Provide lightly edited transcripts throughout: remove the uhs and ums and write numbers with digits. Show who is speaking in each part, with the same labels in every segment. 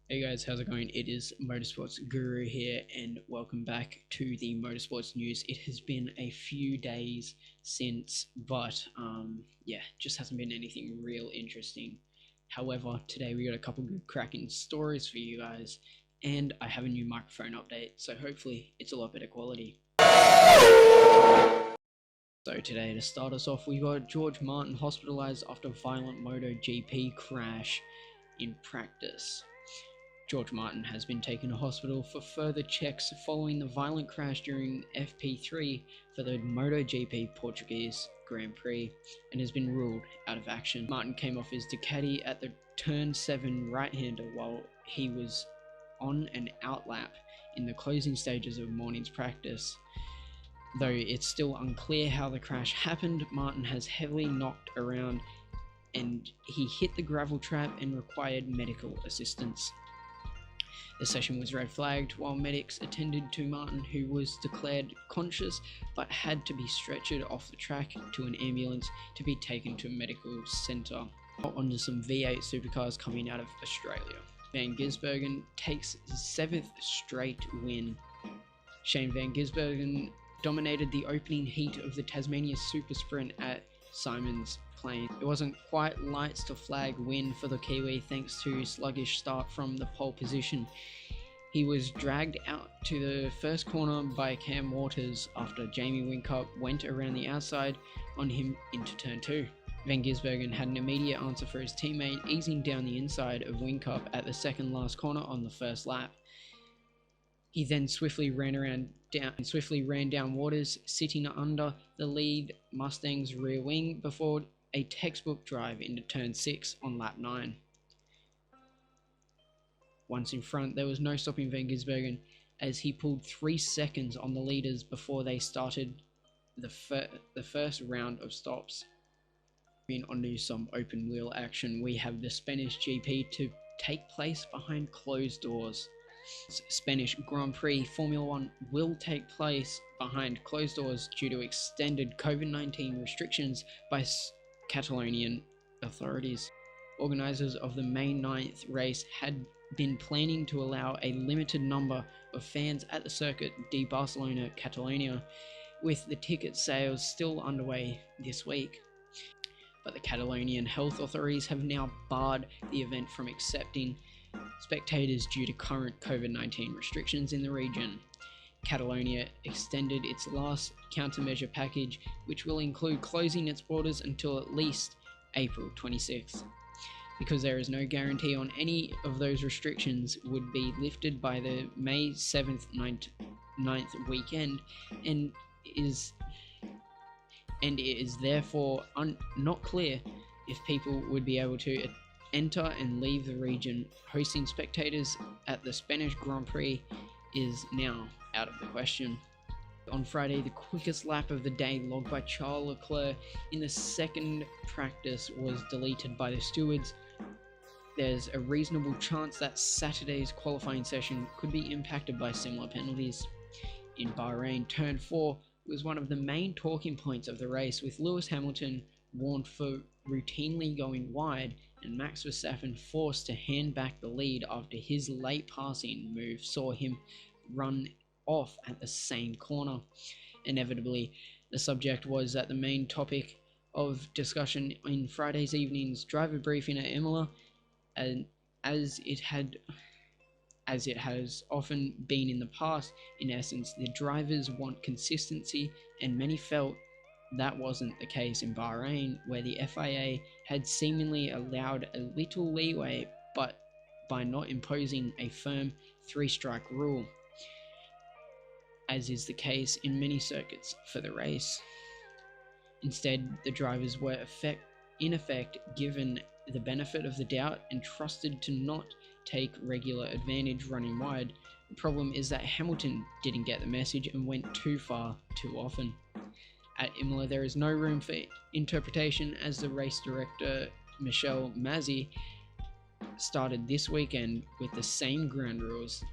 Speaker 1: Hey guys, how's it going? It is Motorsports Guru here, and welcome back to the Motorsports news. It has been a few days since, but yeah, just hasn't been anything real interesting. However, today we got a couple good cracking stories for you guys, and I have a new microphone update, so hopefully it's a lot better quality. So today, to start us off, we got George Martin hospitalized after violent MotoGP crash in practice. George Martin has been taken to hospital for further checks following the violent crash during FP3 for the MotoGP Portuguese Grand Prix and has been ruled out of action. Martin came off his Ducati at the Turn 7 right-hander while he was on an outlap in the closing stages of morning's practice. Though it's still unclear how the crash happened, Martin has heavily knocked around and he hit the gravel trap and required medical assistance. The session was red flagged while medics attended to Martin, who was declared conscious but had to be stretchered off the track to an ambulance to be taken to a medical centre. Onto some V8 supercars coming out of Australia. Van Gisbergen takes his 7th straight win. Shane Van Gisbergen dominated the opening heat of the Tasmania Super Sprint at Simon's Plain. It wasn't quite lights to flag win for the Kiwi thanks to sluggish start from the pole position. He was dragged out to the first corner by Cam Waters after Jamie Whincup went around the outside on him into turn 2. Van Gisbergen had an immediate answer for his teammate, easing down the inside of Whincup at the second last corner on the first lap. He then swiftly ran down Waters, sitting under the lead Mustang's rear wing before a textbook drive into turn 6 on lap 9. Once in front, there was no stopping Van Gisbergen as he pulled 3 seconds on the leaders before they started the first round of stops. Moving on to some open wheel action, we have the Spanish GP to take place behind closed doors. Spanish Grand Prix Formula 1 will take place behind closed doors due to extended COVID-19 restrictions by Catalonian authorities. Organisers of the May 9th race had been planning to allow a limited number of fans at the circuit de Barcelona, Catalonia, with the ticket sales still underway this week. But the Catalonian health authorities have now barred the event from accepting spectators due to current COVID-19 restrictions in the region. Catalonia extended its last countermeasure package, which will include closing its borders until at least April 26th. Because there is no guarantee on any of those restrictions would be lifted by the May 7th 9th weekend, and it is therefore not clear if people would be able to enter and leave the region. Hosting spectators at the Spanish Grand Prix is now out of the question. On Friday, the quickest lap of the day logged by Charles Leclerc in the second practice was deleted by the stewards. There's a reasonable chance that Saturday's qualifying session could be impacted by similar penalties. In Bahrain, turn 4 was one of the main talking points of the race, with Lewis Hamilton warned for routinely going wide and Max Verstappen forced to hand back the lead after his late passing move saw him run off at the same corner. Inevitably, the subject was at the main topic of discussion in Friday's evening's driver briefing at Imola, and as it has often been in the past. In essence, the drivers want consistency, and many felt that wasn't the case in Bahrain, where the FIA had seemingly allowed a little leeway, but by not imposing a firm 3-strike rule, as is the case in many circuits for the race. Instead, the drivers were in effect given the benefit of the doubt and trusted to not take regular advantage running wide. The problem is that Hamilton didn't get the message and went too far too often. At Imola, there is no room for interpretation, as the race director Michel Mazzi started this weekend with the same ground rules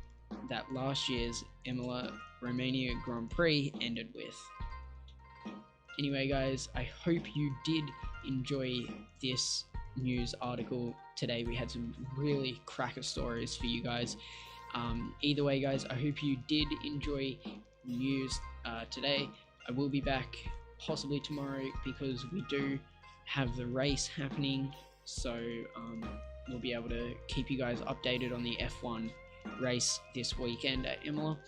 Speaker 1: that last year's Imola Romania Grand Prix ended with. Anyway guys, I hope you did enjoy this news article. today we had some really cracker stories for you guys. Either way, guys, I hope you did enjoy news today. I will be back possibly tomorrow because we do have the race happening, so we'll be able to keep you guys updated on the F1 race this weekend at Imola.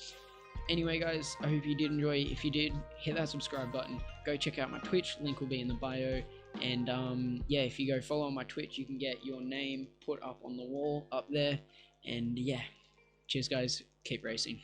Speaker 1: Anyway, guys, I hope you did enjoy. If you did, hit that subscribe button. Go check out my Twitch, link will be in the bio. And yeah, if you go follow on my Twitch, you can get your name put up on the wall up there. And yeah, cheers, guys. Keep racing.